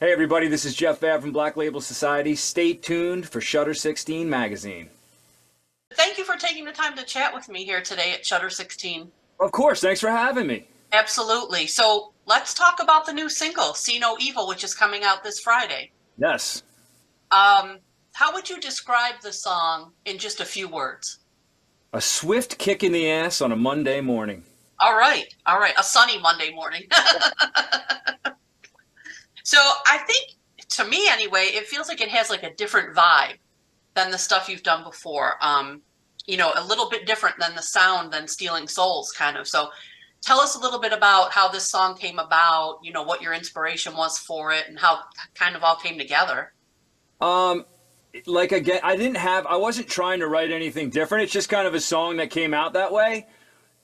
Hey everybody, this is Jeff Fabb from Black Label Society. Stay tuned for Shutter 16 magazine. Thank you for taking the time to chat with me here today at Shutter 16. Of course, thanks for having me. Absolutely. So let's talk about the new single, See No Evil, which is coming out this Friday. Yes. Um, how would you describe the song in just a few words? A swift kick in the ass on a Monday morning. All right. All right. A sunny Monday morning. So I think, to me anyway, it feels like it has like a different vibe than the stuff you've done before. A little bit different than the sound than Stealing Souls, kind of. So tell us a little bit about how this song came about, what your inspiration was for it and how it kind of all came together. Um, like again, I wasn't trying to write anything different. It's just kind of a song that came out that way.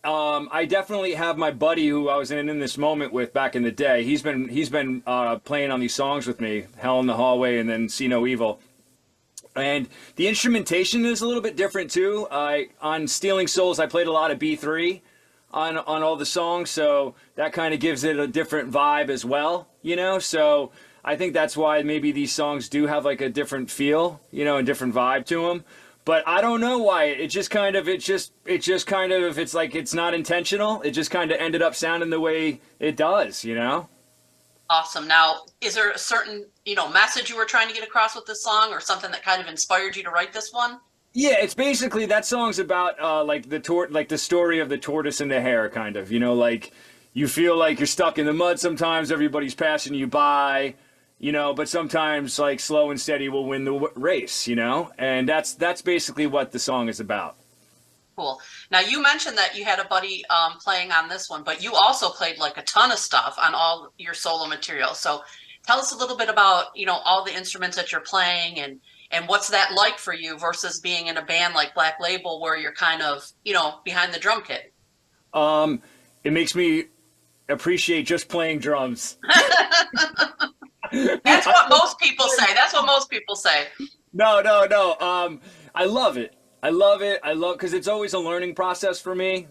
I definitely have my buddy who I was in this moment with back in the day. He's been playing on these songs with me, Hell in the Hallway and then See No Evil. And the instrumentation is a little bit different too. On Stealing Souls, I played a lot of B3 on all the songs, so that kind of gives it a different vibe as well, So I think that's why maybe these songs do have like a different feel, and different vibe to them. But I don't know why. It's like it's not intentional. It just kind of ended up sounding the way it does. Awesome. Now, is there a certain, message you were trying to get across with this song or something that kind of inspired you to write this one? Yeah, it's basically that song's about like the story of the tortoise and the hare, kind of. Like you feel like you're stuck in the mud sometimes. Everybody's passing you by, but sometimes like slow and steady will win the race, and that's basically what the song is about. Cool. Now, you mentioned that you had a buddy playing on this one, but you also played like a ton of stuff on all your solo material. So tell us a little bit about, all the instruments that you're playing and what's that like for you versus being in a band like Black Label where you're kind of, behind the drum kit. It makes me appreciate just playing drums. That's what most people say. That's what most people say. No, no, no. I love it. I love it. Because it's always a learning process for me.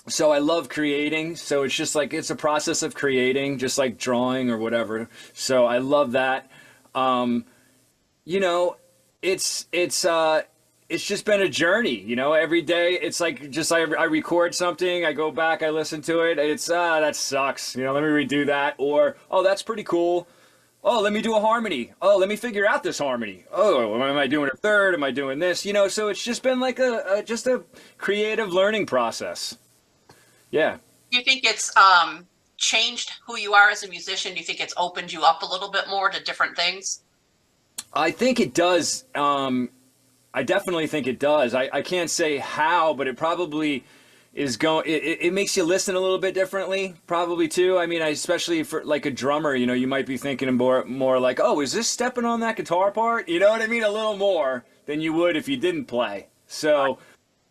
So I love creating. So it's just like it's a process of creating, just like drawing or whatever. So I love that. You know, it's just been a journey. Every day it's like just I record something, I go back, I listen to it. It's that sucks. Let me redo that. Or oh, that's pretty cool. Oh, let me do a harmony. Oh, let me figure out this harmony. Oh, am I doing a third? Am I doing this? So it's just been like just a creative learning process. Yeah. Do you think it's changed who you are as a musician? Do you think it's opened you up a little bit more to different things? I think it does. I definitely think it does. I can't say how, but it probably is going. It makes you listen a little bit differently, probably too. I mean, especially for like a drummer, you might be thinking more like, oh, is this stepping on that guitar part? You know what I mean? A little more than you would if you didn't play. So,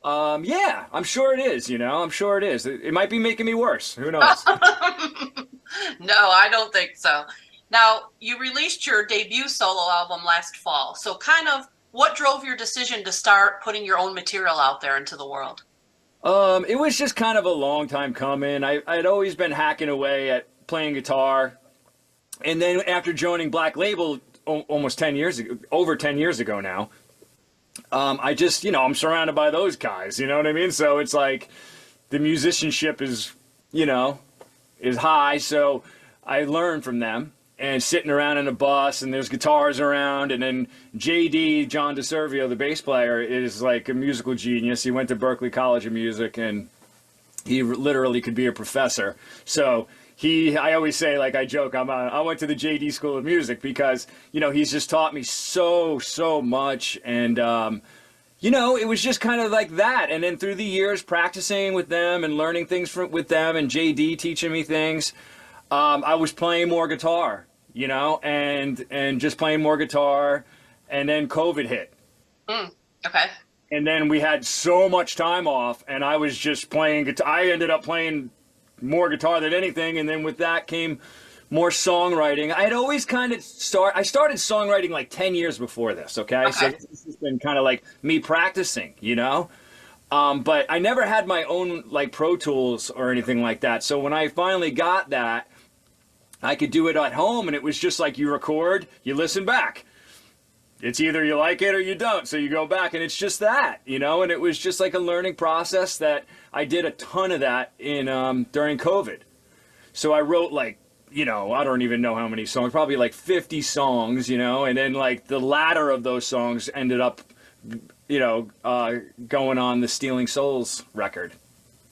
yeah, I'm sure it is. I'm sure it is. It might be making me worse. Who knows? No, I don't think so. Now, you released your debut solo album last fall. So kind of what drove your decision to start putting your own material out there into the world? It was just kind of a long time coming. I'd always been hacking away at playing guitar. And then after joining Black Label almost 10 years ago, over 10 years ago now, I just, I'm surrounded by those guys, you know what I mean? So it's like the musicianship is high. So I learned from them. And sitting around in a bus, and there's guitars around, and then JD, John DeServio, the bass player, is like a musical genius. He went to Berklee College of Music, and he literally could be a professor. So I always say, like I joke, I went to the JD School of Music because, he's just taught me so much, and it was just kind of like that. And then through the years, practicing with them and learning things with them, and JD teaching me things, I was playing more guitar. And just playing more guitar, and then COVID hit. Okay. And then we had so much time off, and I was just playing guitar. I ended up playing more guitar than anything, and then with that came more songwriting. I'd always I started songwriting like 10 years before this, okay? So this has been kind of like me practicing, But I never had my own like Pro Tools or anything like that. So when I finally got that, I could do it at home, and it was just like you record, you listen back. It's either you like it or you don't, so you go back, and it's just that, you know. And it was just like a learning process that I did a ton of that in during COVID. So I wrote like, you know, I don't even know how many songs, probably like 50 songs, you know, and then like the latter of those songs ended up, you know, going on the Stealing Souls record.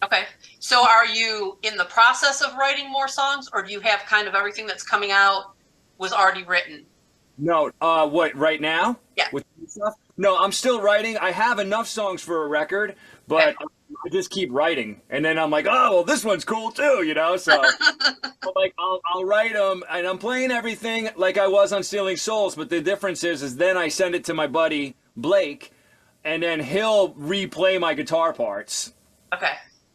Okay. So are you in the process of writing more songs, or do you have kind of everything that's coming out was already written? No, what, right now? Yeah. With stuff? No, I'm still writing. I have enough songs for a record, but Okay. I just keep writing. And then I'm like, oh, well, this one's cool too, you know? So, but like, I'll write them, and I'm playing everything like I was on Stealing Souls, but the difference is then I send it to my buddy, Blake, and then he'll replay my guitar parts Okay.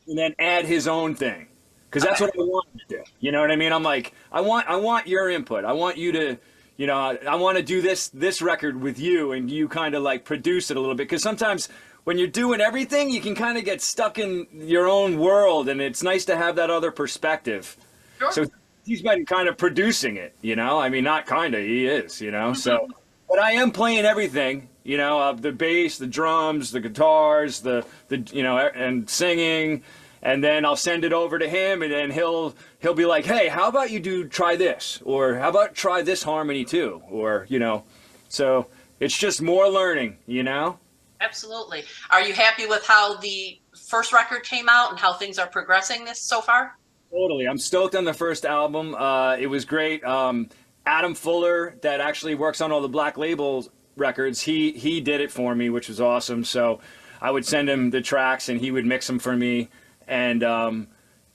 and then add his own thing. Because that's what I want to do. You know what I mean? I'm like, I want your input. I want you to, you know, I want to do this record with you, and you kind of like produce it a little bit. Because sometimes when you're doing everything, you can kind of get stuck in your own world, and it's nice to have that other perspective. Sure. So he's been kind of producing it, you know? I mean, not kind of, he is, you know? So, but I am playing everything, you know, the bass, the drums, the guitars, the you know, and singing. And then I'll send it over to him, and then he'll be like, hey, how about you try this? Or how about try this harmony too? Or, you know, so it's just more learning, you know? Absolutely. Are you happy with how the first record came out and how things are progressing this so far? Totally. I'm stoked on the first album. It was great. Adam Fuller, that actually works on all the Black Label records, he did it for me, which was awesome. So I would send him the tracks, and he would mix them for me. And,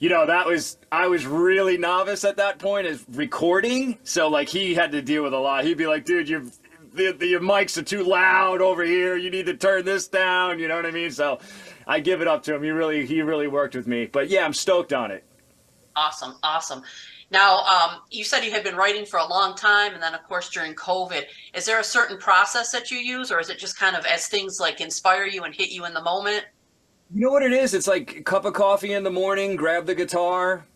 you know, I was really novice at that point as recording. So, like, he had to deal with a lot. He'd be like, dude, your mics are too loud over here. You need to turn this down. You know what I mean? So I give it up to him. He really worked with me. But, yeah, I'm stoked on it. Awesome. Awesome. Now, you said you had been writing for a long time, and then, of course, during COVID. Is there a certain process that you use, or is it just kind of as things, like, inspire you and hit you in the moment? You know what it is? It's like a cup of coffee in the morning, grab the guitar,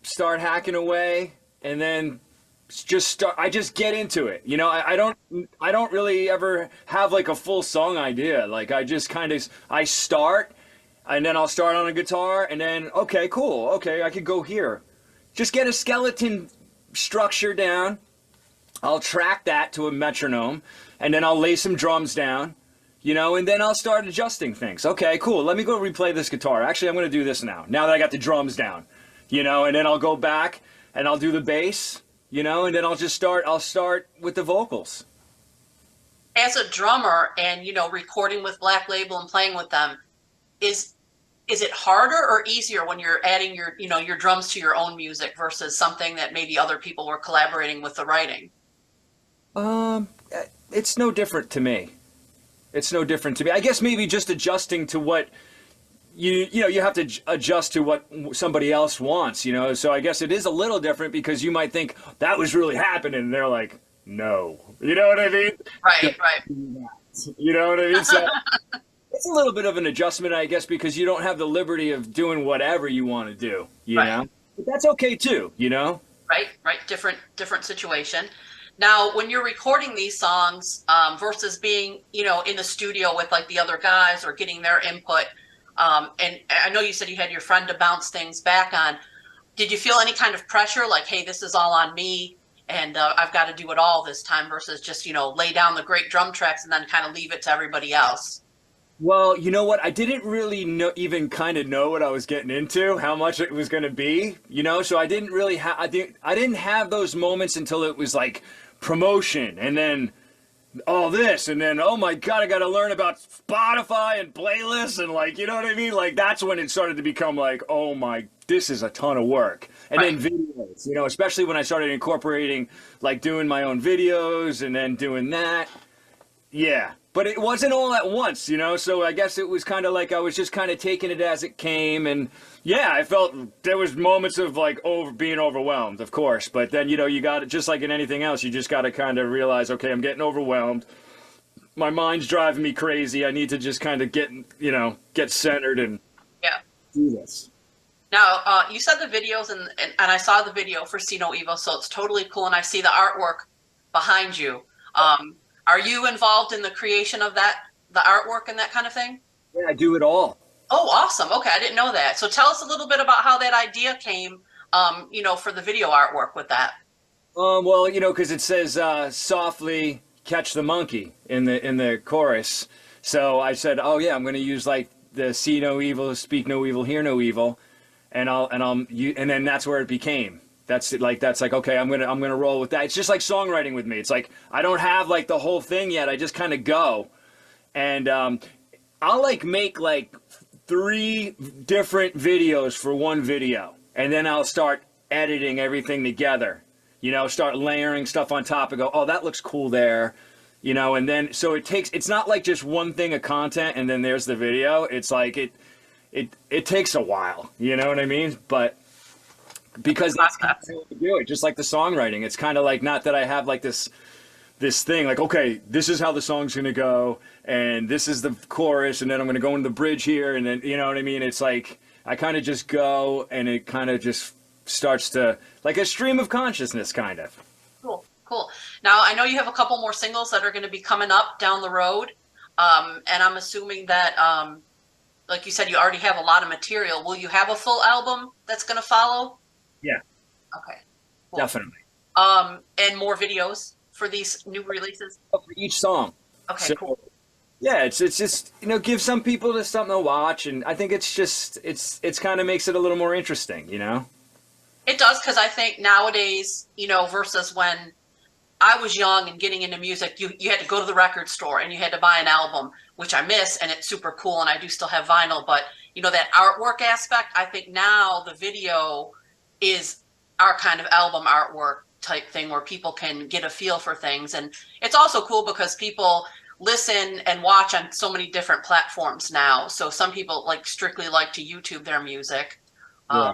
start hacking away, and then I just get into it. You know, I don't really ever have like a full song idea. Like I just I start, and then I'll start on a guitar, and then, okay, cool. Okay, I could go here. Just get a skeleton structure down. I'll track that to a metronome, and then I'll lay some drums down. You know, and then I'll start adjusting things. Okay, cool. Let me go replay this guitar. Actually, I'm going to do this now that I got the drums down. You know, and then I'll go back and I'll do the bass, you know, and then I'll start with the vocals. As a drummer and, you know, recording with Black Label and playing with them, is it harder or easier when you're adding your, you know, your drums to your own music versus something that maybe other people were collaborating with the writing? It's no different to me. It's no different to me. I guess maybe just adjusting to what you know, you have to adjust to what somebody else wants, you know. So I guess it is a little different because you might think that was really happening, and they're like, no. You know what I mean? Right, right. You know what I mean? So it's a little bit of an adjustment, I guess, because you don't have the liberty of doing whatever you want to do, you know? But that's okay too, you know? Right, right. Different situation. Now, when you're recording these songs versus being, you know, in the studio with like the other guys or getting their input, and I know you said you had your friend to bounce things back on. Did you feel any kind of pressure, like, hey, this is all on me, and I've got to do it all this time, versus just, you know, lay down the great drum tracks and then kind of leave it to everybody else? Well, you know what? I didn't really even kind of know what I was getting into, how much it was going to be, you know. So I didn't really I didn't have those moments until it was like promotion, and then all this, and then, oh my God, I got to learn about Spotify and playlists, and like, you know what I mean? Like that's when it started to become like, oh my, this is a ton of work. And then videos, you know, especially when I started incorporating, like doing my own videos and then doing that. Yeah. But it wasn't all at once, you know, so I guess it was kind of like I was just kind of taking it as it came. And yeah, I felt there was moments of like being overwhelmed, of course. But then, you know, you got to, just like in anything else, you just got to kind of realize, okay, I'm getting overwhelmed. My mind's driving me crazy. I need to just kind of get, you know, get centered and do this. Now, you said the videos, and I saw the video for See No Evil, so it's totally cool, and I see the artwork behind you. Are you involved in the creation of that, the artwork and that kind of thing? Yeah, I do it all. Oh, awesome. Okay, I didn't know that. So tell us a little bit about how that idea came, for the video artwork with that. Well, because it says softly catch the monkey in the chorus. So I said, oh yeah, I'm going to use like the see no evil, speak no evil, hear no evil, and then that's where it became. That's like okay, I'm gonna roll with that. It's just like songwriting with me. It's like I don't have like the whole thing yet. I just kind of go, and I'll like make like three different videos for one video, and then I'll start editing everything together. Start layering stuff on top and go, oh, that looks cool there. And then so it's not like just one thing of content and then there's the video. It's like it takes a while. You know what I mean? But because that's kind of how I do it, just like the songwriting. It's kind of like not that I have like this thing like, okay, this is how the song's gonna go, and this is the chorus, and then I'm gonna go into the bridge here, and then you know what I mean. It's like I kind of just go, and it kind of just starts to like a stream of consciousness, kind of. Cool, cool. Now I know you have a couple more singles that are going to be coming up down the road, and I'm assuming that, like you said, you already have a lot of material. Will you have a full album that's going to follow? Yeah, Okay, cool. definitely. And more videos for these new releases. For each song. Okay, So, cool. yeah, it's just give some people just something to watch, and I think it's kind of makes it a little more interesting. It does, because I think nowadays, versus when I was young and getting into music, you had to go to the record store and you had to buy an album, which I miss, and it's super cool, and I do still have vinyl. But that artwork aspect, I think now the video is our kind of album artwork type thing where people can get a feel for things. And it's also cool because people listen and watch on so many different platforms now. So some people strictly like to YouTube their music. Yeah.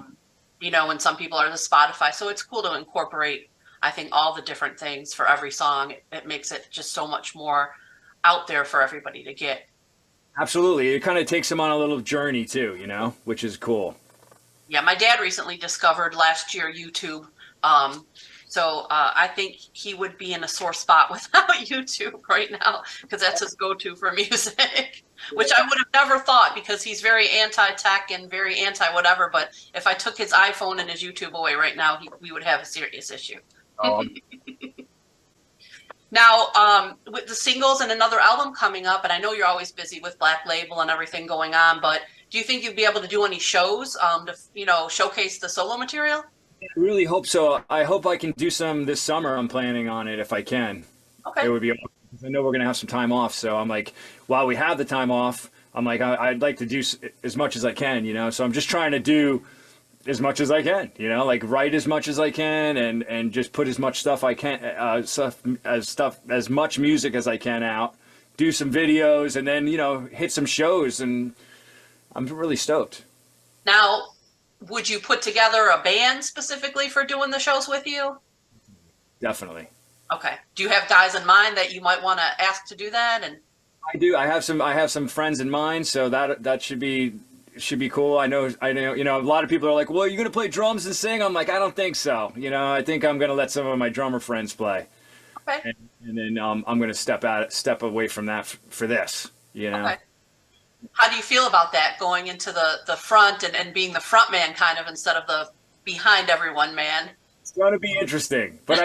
And some people are the Spotify. So it's cool to incorporate, I think, all the different things for every song. It makes it just so much more out there for everybody to get. Absolutely. It kind of takes them on a little journey too, which is cool. Yeah, my dad recently discovered last year YouTube. So I think he would be in a sore spot without YouTube right now because that's his go-to for music, which I would have never thought because he's very anti-tech and very anti-whatever. But if I took his iPhone and his YouTube away right now, we would have a serious issue. Now, with the singles and another album coming up, and I know you're always busy with Black Label and everything going on, but do you think you'd be able to do any shows to showcase the solo material? I really hope so. I hope I can do some this summer. I'm planning on it if I can. Okay. It would be awesome, 'cause I know we're going to have some time off. So I'm like, while we have the time off, I'm like, I'd like to do as much as I can. So I'm just trying to do as much as I can, like write as much as I can and just put as much stuff I can, as much music as I can out, do some videos and then, hit some shows, and I'm really stoked. Now, would you put together a band specifically for doing the shows with you? Definitely. Okay. Do you have guys in mind that you might want to ask to do that? And I do. I have some friends in mind, so that should be cool. I know, a lot of people are like, well, you're going to play drums and sing? I'm like, I don't think so. I think I'm going to let some of my drummer friends play. Okay. And then I'm going to step away from that for this, Okay. How do you feel about that, going into the front and being the front man kind of instead of the behind everyone man? It's going to be interesting, but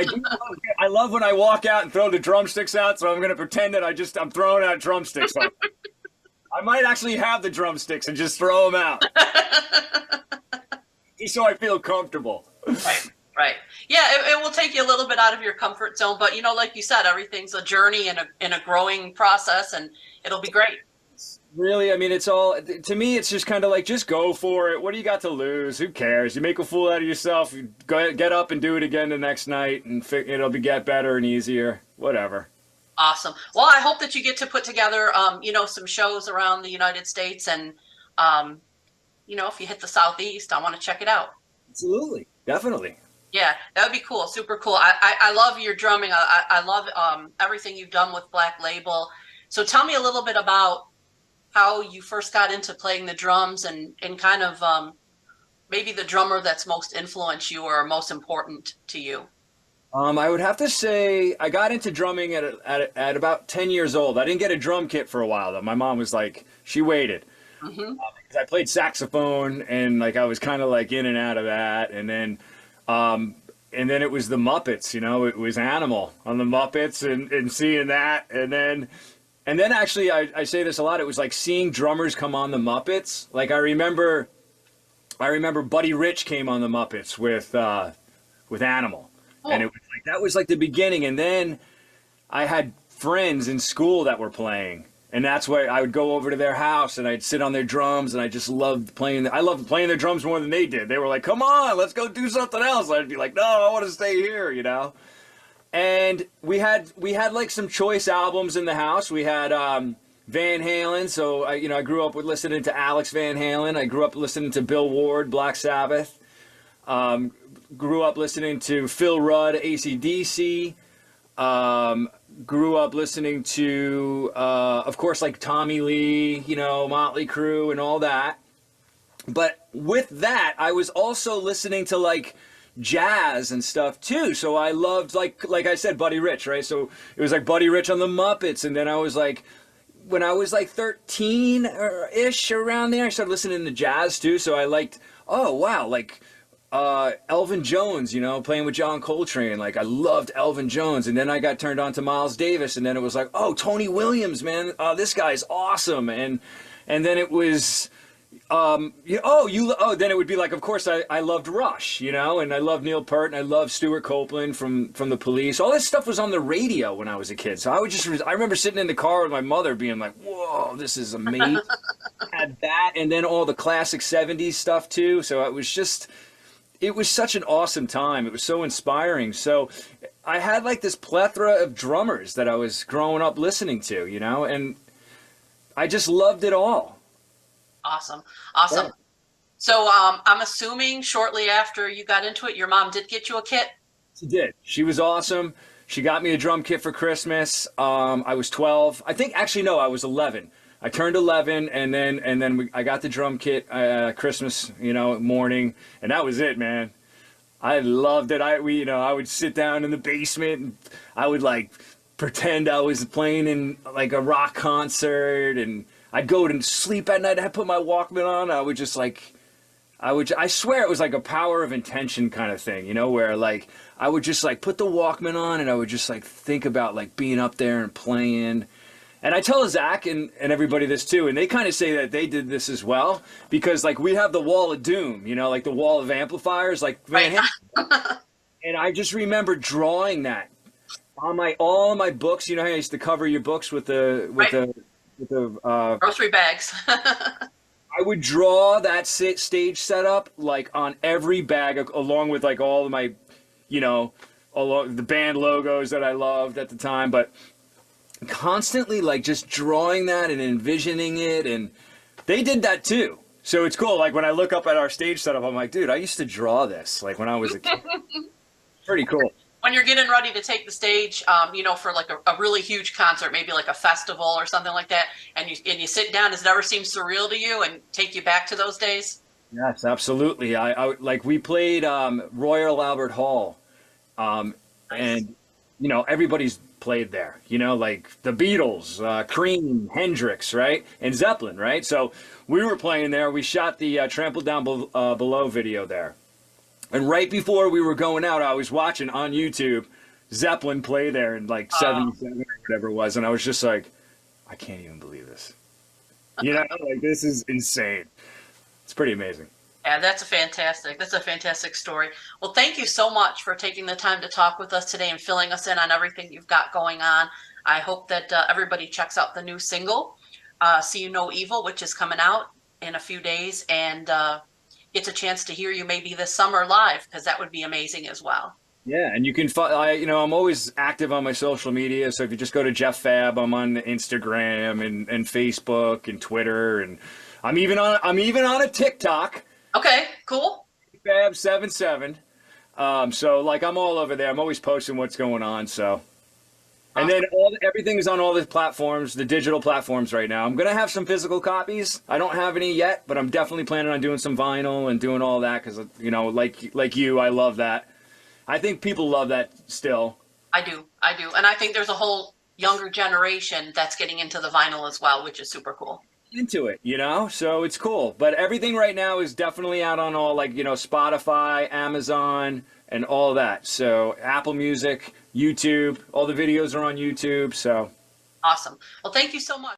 I love when I walk out and throw the drumsticks out, so I'm going to pretend that I'm throwing out drumsticks. I might actually have the drumsticks and just throw them out. Just so I feel comfortable. Right. Yeah, it will take you a little bit out of your comfort zone, but like you said, everything's a journey and a growing process, and it'll be great. Really, I mean, to me, it's just kind of like, just go for it. What do you got to lose? Who cares? You make a fool out of yourself. You get up and do it again the next night, and get better and easier. Whatever. Awesome. Well, I hope that you get to put together, some shows around the United States, and if you hit the Southeast, I want to check it out. Absolutely, definitely. Yeah, that would be cool. Super cool. I love your drumming. I love everything you've done with Black Label. So tell me a little bit about how you first got into playing the drums and kind of maybe the drummer that's most influenced you or most important to you? I would have to say I got into drumming at about 10 years old. I didn't get a drum kit for a while though. My mom was like, she waited. Hmm. Because I played saxophone and like I was kind of like in and out of that, and then it was the Muppets, you know, it was Animal on the Muppets and seeing that, and then actually I say this a lot. It was like seeing drummers come on the Muppets. Like I remember Buddy Rich came on the Muppets with Animal, and it Cool. was like that was like the beginning, and then I had friends in school that were playing, and that's why I would go over to their house and I'd sit on their drums, and I just loved playing. I loved playing their drums more than they did. They were like, "Come on, let's go do something else." I'd be like, "No, I want to stay here," you know. And we had like some choice albums in the house. We had Van Halen, so I grew up with listening to Alex Van Halen. I grew up listening to Bill Ward, Black Sabbath. Grew up listening to Phil Rudd, AC/DC. Grew up listening to, of course, like Tommy Lee, Motley Crue and all that. But with that, I was also listening to like jazz and stuff too. So I loved like I said, Buddy Rich, right? So it was like Buddy Rich on the Muppets, and then I was like, when I was like 13 or ish around there, I started listening to jazz too. So I liked, oh wow, like Elvin Jones, playing with John Coltrane. Like I loved Elvin Jones, and then I got turned on to Miles Davis, and then it was like, oh, Tony Williams, man, this guy's awesome, and then it was, then it would be like, of course, I loved Rush, and I loved Neil Peart, and I loved Stuart Copeland from the Police. All this stuff was on the radio when I was a kid, so I remember sitting in the car with my mother, being like, whoa, this is amazing. Had that, and then all the classic '70s stuff too. So it was such an awesome time. It was so inspiring. So I had like this plethora of drummers that I was growing up listening to, and I just loved it all. Awesome. Awesome. Yeah. So I'm assuming shortly after you got into it, your mom did get you a kit? She did. She was awesome. She got me a drum kit for Christmas. I was 12. I think actually no, I was 11. I turned 11, and then I got the drum kit Christmas, morning, and that was it, man. I loved it. I would sit down in the basement, and I would like pretend I was playing in like a rock concert, and I'd go to sleep at night. I'd put my Walkman on. I would just like, I swear it was like a power of intention kind of thing, where like I would just like put the Walkman on, and I would just like think about like being up there and playing. And I tell Zach and everybody this too, and they kind of say that they did this as well, because like we have the wall of doom, like the wall of amplifiers, like Van Halen. And I just remember drawing that on all of my books. You know how I used to cover your books with the Grocery bags. I would draw that stage setup like on every bag, along with like all of my, along the band logos that I loved at the time, but constantly like just drawing that and envisioning it, and they did that too. So it's cool. Like when I look up at our stage setup, I'm like, dude, I used to draw this like when I was a kid. Pretty cool. When you're getting ready to take the stage, for like a really huge concert, maybe like a festival or something like that, and you sit down, does it ever seem surreal to you and take you back to those days? Yes, absolutely. I like we played Royal Albert Hall, Nice. and everybody's played there. Like the Beatles, Cream, Hendrix, right, and Zeppelin, right. So we were playing there. We shot the Trampled Down Below video there, and right before we were going out, I was watching on YouTube Zeppelin play there in like '77 or whatever it was, and I was just like, I can't even believe this. Like this is insane. It's pretty amazing. Yeah, that's a fantastic story. Well, thank you so much for taking the time to talk with us today and filling us in on everything you've got going on. I hope that everybody checks out the new single, See You No Evil, which is coming out in a few days, and gets a chance to hear you maybe this summer live, because that would be amazing as well. Yeah, and you can I'm always active on my social media. So if you just go to Jeff Fabb, I'm on Instagram and Facebook and Twitter, and I'm even on a TikTok. Okay, cool. Fab77. So like I'm all over there. I'm always posting what's going on. So And then Awesome. everything is on all the platforms, the digital platforms right now. I'm gonna have some physical copies. I don't have any yet, but I'm definitely planning on doing some vinyl and doing all that because like you, I love that. I think people love that still. I do. And I think there's a whole younger generation that's getting into the vinyl as well, which is super cool. Into it, so it's cool. But everything right now is definitely out on all Spotify, Amazon, and all that. So Apple Music, YouTube, all the videos are on YouTube. So Awesome. Well, thank you so much.